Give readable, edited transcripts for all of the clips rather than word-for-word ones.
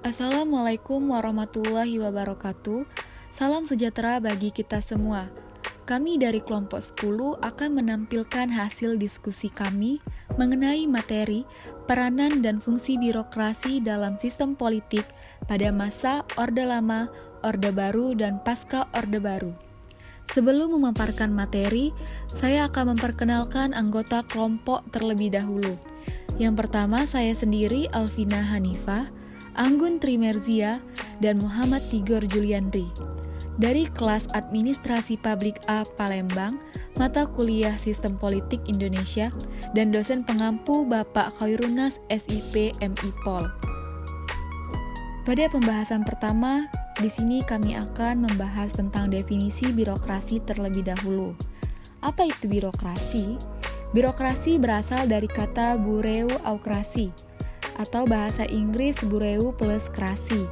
Assalamualaikum warahmatullahi wabarakatuh. Salam sejahtera bagi kita semua. Kami dari kelompok 10 akan menampilkan hasil diskusi kami mengenai materi peranan dan fungsi birokrasi dalam sistem politik pada masa Orde Lama, Orde Baru, dan pasca Orde Baru. Sebelum memaparkan materi, saya akan memperkenalkan anggota kelompok terlebih dahulu. Yang pertama, saya sendiri Alvina Hanifah, Anggun Trimerzia, dan Muhammad Tigor Juliandri. Dari kelas Administrasi Publik A Palembang, mata kuliah Sistem Politik Indonesia, dan dosen pengampu Bapak Khairunas SIP MI Pol. Pada pembahasan pertama, di sini kami akan membahas tentang definisi birokrasi terlebih dahulu. Apa itu birokrasi? Birokrasi berasal dari kata bureaukrasi atau bahasa Inggris bureu plus krasi.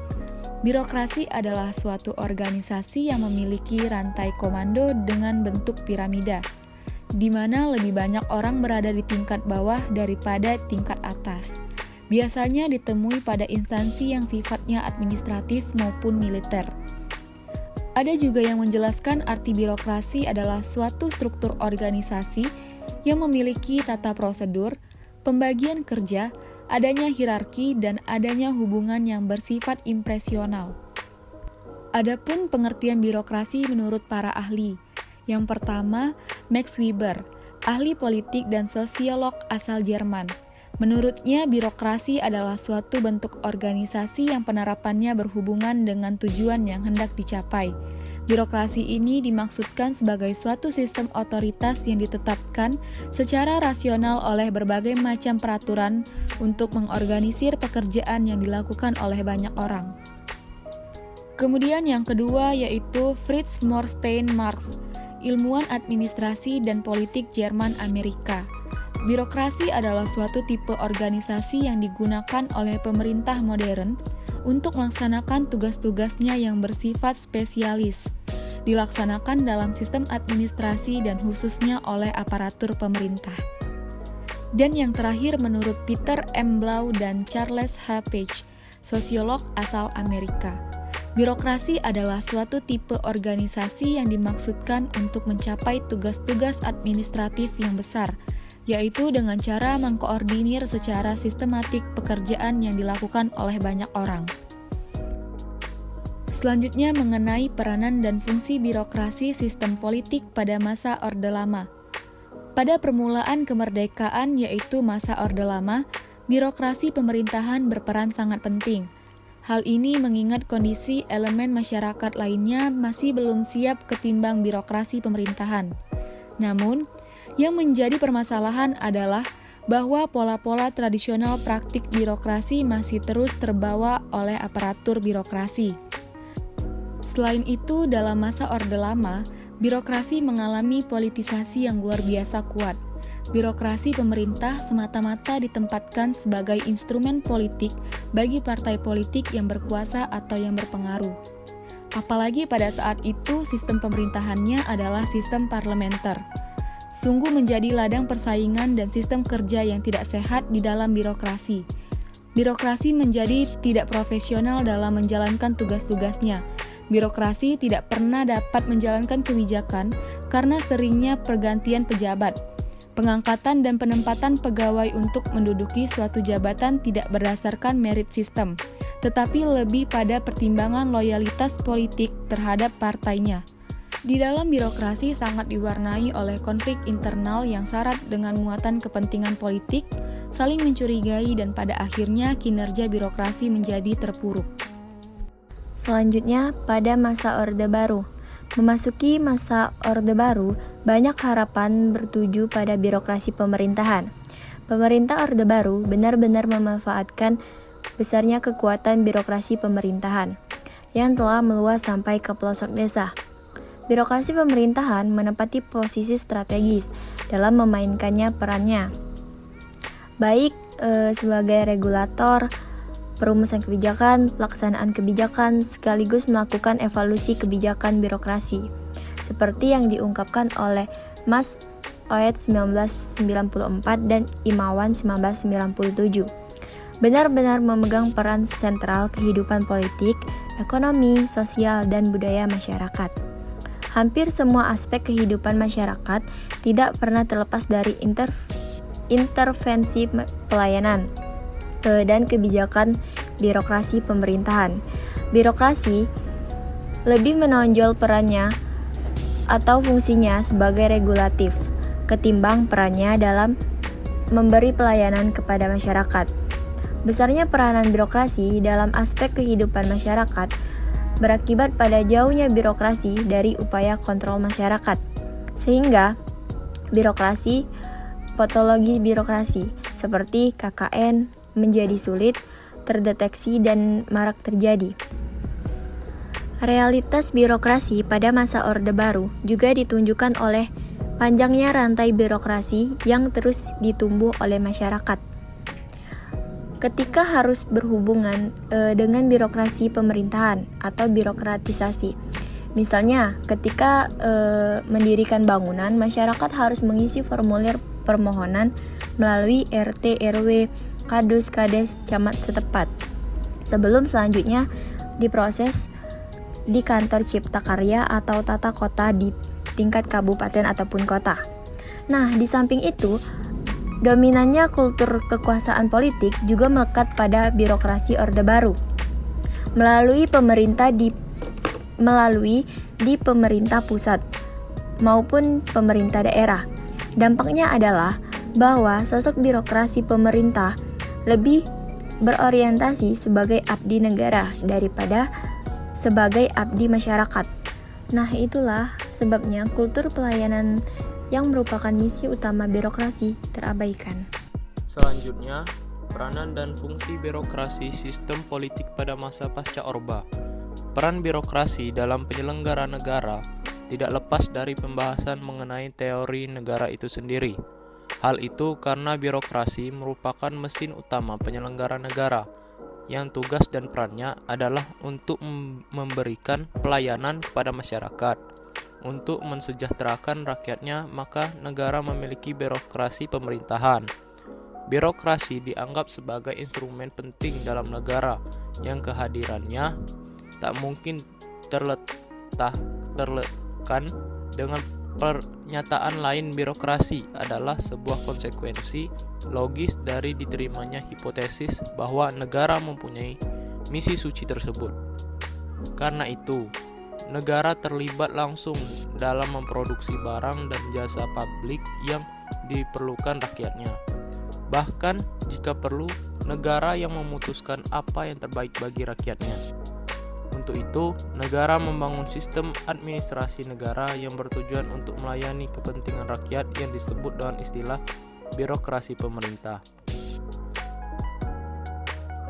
Birokrasi adalah suatu organisasi yang memiliki rantai komando dengan bentuk piramida, di mana lebih banyak orang berada di tingkat bawah daripada tingkat atas. Biasanya ditemui pada instansi yang sifatnya administratif maupun militer. Ada juga yang menjelaskan arti birokrasi adalah suatu struktur organisasi yang memiliki tata prosedur, pembagian kerja, adanya hierarki, dan adanya hubungan yang bersifat impresional. Adapun pengertian birokrasi menurut para ahli. Yang pertama, Max Weber, ahli politik dan sosiolog asal Jerman. Menurutnya, birokrasi adalah suatu bentuk organisasi yang penerapannya berhubungan dengan tujuan yang hendak dicapai. Birokrasi ini dimaksudkan sebagai suatu sistem otoritas yang ditetapkan secara rasional oleh berbagai macam peraturan untuk mengorganisir pekerjaan yang dilakukan oleh banyak orang. Kemudian yang kedua yaitu Fritz Morstein Marx, ilmuwan administrasi dan politik Jerman Amerika. Birokrasi adalah suatu tipe organisasi yang digunakan oleh pemerintah modern untuk melaksanakan tugas-tugasnya yang bersifat spesialis, dilaksanakan dalam sistem administrasi dan khususnya oleh aparatur pemerintah. Dan yang terakhir menurut Peter M. Blau dan Charles H. Page, sosiolog asal Amerika. Birokrasi adalah suatu tipe organisasi yang dimaksudkan untuk mencapai tugas-tugas administratif yang besar, yaitu dengan cara mengkoordinir secara sistematik pekerjaan yang dilakukan oleh banyak orang. Selanjutnya mengenai peranan dan fungsi birokrasi sistem politik pada masa Orde Lama. Pada permulaan kemerdekaan yaitu masa Orde Lama, birokrasi pemerintahan berperan sangat penting. Hal ini mengingat kondisi elemen masyarakat lainnya masih belum siap ketimbang birokrasi pemerintahan. Namun, yang menjadi permasalahan adalah bahwa pola-pola tradisional praktik birokrasi masih terus terbawa oleh aparatur birokrasi. Selain itu, dalam masa Orde Lama, birokrasi mengalami politisasi yang luar biasa kuat. Birokrasi pemerintah semata-mata ditempatkan sebagai instrumen politik bagi partai politik yang berkuasa atau yang berpengaruh. Apalagi pada saat itu sistem pemerintahannya adalah sistem parlementer. Sungguh menjadi ladang persaingan dan sistem kerja yang tidak sehat di dalam birokrasi. Birokrasi menjadi tidak profesional dalam menjalankan tugas-tugasnya. Birokrasi tidak pernah dapat menjalankan kebijakan karena seringnya pergantian pejabat. Pengangkatan dan penempatan pegawai untuk menduduki suatu jabatan tidak berdasarkan merit system, tetapi lebih pada pertimbangan loyalitas politik terhadap partainya. Di dalam birokrasi sangat diwarnai oleh konflik internal yang syarat dengan muatan kepentingan politik, saling mencurigai, dan pada akhirnya kinerja birokrasi menjadi terpuruk. Selanjutnya, pada masa Orde Baru. Memasuki masa Orde Baru, banyak harapan bertuju pada birokrasi pemerintahan. Pemerintah Orde Baru benar-benar memanfaatkan besarnya kekuatan birokrasi pemerintahan yang telah meluas sampai ke pelosok desa. Birokrasi pemerintahan menempati posisi strategis dalam memainkannya perannya, baik sebagai regulator, perumusan kebijakan, pelaksanaan kebijakan, sekaligus melakukan evaluasi kebijakan birokrasi, seperti yang diungkapkan oleh Mas Oed 1994 dan Imawan 1997. benar-benar memegang peran sentral kehidupan politik, ekonomi, sosial, dan budaya masyarakat. Hampir semua aspek kehidupan masyarakat tidak pernah terlepas dari intervensi pelayanan dan kebijakan birokrasi pemerintahan. Birokrasi lebih menonjol perannya atau fungsinya sebagai regulatif ketimbang perannya dalam memberi pelayanan kepada masyarakat. Besarnya peranan birokrasi dalam aspek kehidupan masyarakat berakibat pada jauhnya birokrasi dari upaya kontrol masyarakat, sehingga patologi birokrasi seperti KKN menjadi sulit terdeteksi dan marak terjadi. Realitas birokrasi pada masa Orde Baru juga ditunjukkan oleh panjangnya rantai birokrasi yang terus ditumbuh oleh masyarakat. Ketika harus berhubungan dengan birokrasi pemerintahan atau birokratisasi. Misalnya, ketika mendirikan bangunan, masyarakat harus mengisi formulir permohonan melalui RT, RW, Kadus, Kades, camat setempat. Sebelum selanjutnya diproses di kantor cipta karya atau tata kota di tingkat kabupaten ataupun kota. Nah, di samping itu, dominannya kultur kekuasaan politik juga melekat pada birokrasi Orde Baru melalui di pemerintah pusat maupun pemerintah daerah. Dampaknya adalah bahwa sosok birokrasi pemerintah lebih berorientasi sebagai abdi negara daripada sebagai abdi masyarakat. Nah, itulah sebabnya kultur pelayanan yang merupakan misi utama birokrasi terabaikan. Selanjutnya, peranan dan fungsi birokrasi sistem politik pada masa pasca Orba. Peran birokrasi dalam penyelenggara negara tidak lepas dari pembahasan mengenai teori negara itu sendiri. Hal itu karena birokrasi merupakan mesin utama penyelenggara negara yang tugas dan perannya adalah untuk memberikan pelayanan kepada masyarakat. Untuk mensejahterakan rakyatnya, maka negara memiliki birokrasi pemerintahan. Birokrasi dianggap sebagai instrumen penting dalam negara yang kehadirannya tak mungkin terlekan dengan pernyataan lain. Birokrasi adalah sebuah konsekuensi logis dari diterimanya hipotesis bahwa negara mempunyai misi suci tersebut. Karena itu, negara terlibat langsung dalam memproduksi barang dan jasa publik yang diperlukan rakyatnya. Bahkan jika perlu, negara yang memutuskan apa yang terbaik bagi rakyatnya. Untuk itu, negara membangun sistem administrasi negara yang bertujuan untuk melayani kepentingan rakyat yang disebut dengan istilah birokrasi pemerintah.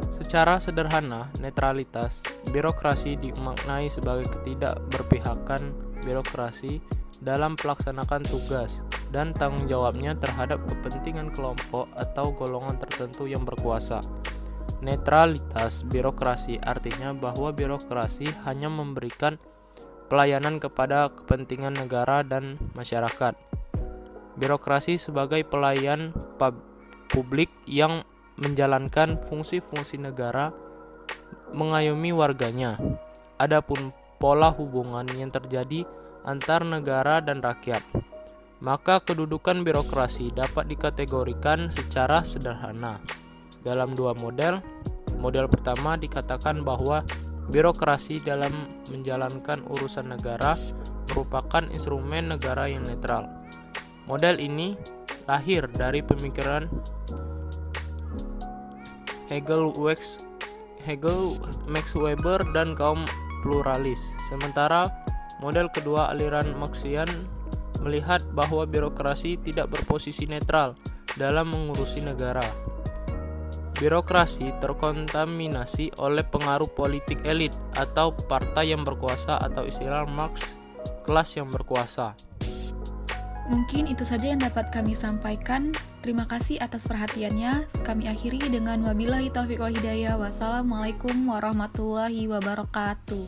Secara sederhana, netralitas birokrasi dimaknai sebagai ketidakberpihakan birokrasi dalam melaksanakan tugas dan tanggung jawabnya terhadap kepentingan kelompok atau golongan tertentu yang berkuasa. Netralitas birokrasi artinya bahwa birokrasi hanya memberikan pelayanan kepada kepentingan negara dan masyarakat. Birokrasi sebagai pelayan publik yang menjalankan fungsi-fungsi negara mengayomi warganya. Adapun pola hubungan yang terjadi antar negara dan rakyat, maka kedudukan birokrasi dapat dikategorikan secara sederhana dalam dua model. Model pertama dikatakan bahwa birokrasi dalam menjalankan urusan negara merupakan instrumen negara yang netral. Model ini lahir dari pemikiran Hegel, Max Weber, dan kaum pluralis. Sementara model kedua, aliran Marxian, melihat bahwa birokrasi tidak berposisi netral dalam mengurusi negara. Birokrasi terkontaminasi oleh pengaruh politik elit atau partai yang berkuasa, atau istilah Marx, kelas yang berkuasa. Mungkin itu saja yang dapat kami sampaikan. Terima kasih atas perhatiannya. Kami akhiri dengan wabillahi taufiq wal hidayah. Wassalamualaikum warahmatullahi wabarakatuh.